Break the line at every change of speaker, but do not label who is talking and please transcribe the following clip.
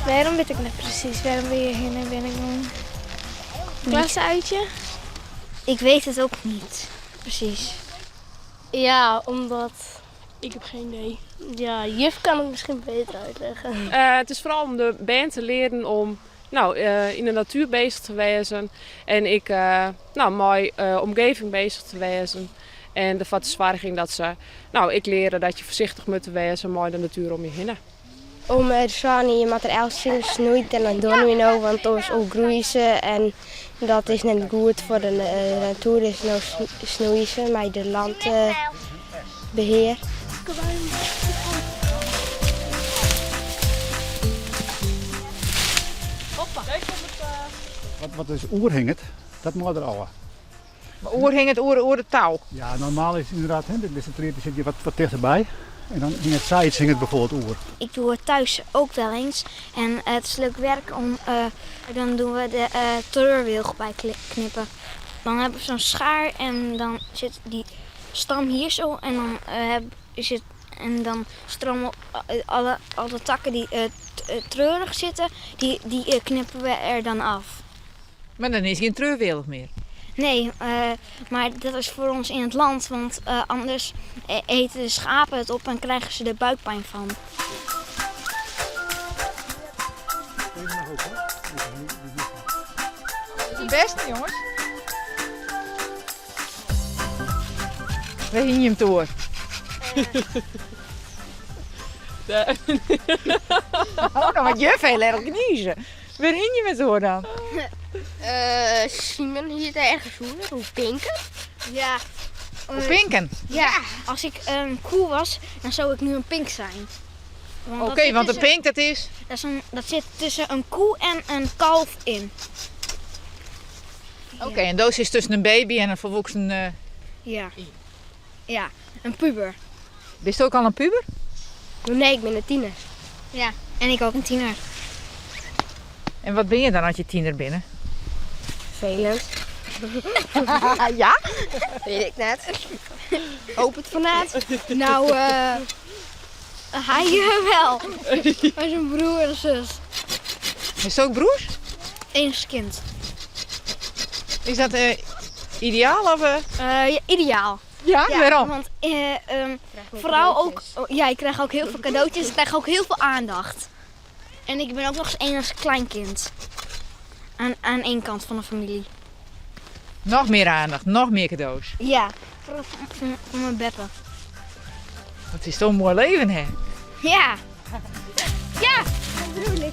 Waarom weet ik niet precies. Waarom wil je hier naar binnen gaan? Klasuitje?
Ik weet het ook niet, precies.
Ja, omdat... Ik heb geen idee. Ja, juf kan het misschien beter uitleggen.
Het is vooral om de band te leren om in de natuur bezig te wezen. En mooi omgeving bezig te wezen. En de verzwaring dat ze... ik leren dat je voorzichtig moet wezen, mooi de natuur om je heen.
Om de zon je materiaal snoeit en dan doen we nou, want anders groeien ze en dat is niet goed voor de natuur, dus nou snoeien ze met de landbeheer.
Wat is oerhinget, dat moet er al.
Maar oer hing het oer de touw.
Ja, normaal is het inderdaad, de zit je wat dichterbij. En dan in het zijds hing het bijvoorbeeld oer.
Ik doe het thuis ook wel eens. En het is leuk werk om, dan doen we de treurwilg bij knippen. Dan hebben we zo'n schaar en dan zit die stam hier zo. En dan stromen alle takken die treurig zitten, die knippen we er dan af.
Maar dan is geen treurwilg meer.
Nee, maar dat is voor ons in het land, want anders eten de schapen het op en krijgen ze er buikpijn van.
Het beste, jongens. Waar hing je hem door? Oh, dan wat juf heel erg kniezen. Waar hing je met door dan?
Simon hier ergens hoe pinken?
Ja.
Op pinken?
Ja, als ik een koe was, dan zou ik nu een pink zijn.
Oké, want een pink dat is...
Dat zit tussen een koe en een kalf in.
Oké, en doos is tussen een baby en een volwassen...
Ja. Ja, een puber.
Ben je ook al een puber?
Nee, ik ben een tiener.
Ja, en ik ook een tiener.
En wat ben je dan als je tiener binnen?
Vervelend.
Ja?
Weet ik net. Hoop het vanuit. Nou, hij wel. Hij is een broer en zus.
Is het ook broers?
Enigst kind.
Is dat ideaal of...
Ja, ideaal.
Ja, waarom?
Want vooral ook, ja, ik krijg ook heel veel cadeautjes, ik krijg ook heel veel aandacht. En ik ben ook nog eens enigst kleinkind. Aan één kant van de familie.
Nog meer aandacht, nog meer cadeaus.
Ja, voor mijn beppe.
Het is toch een mooi leven, hè?
Ja. Ja, dat bedoel ik.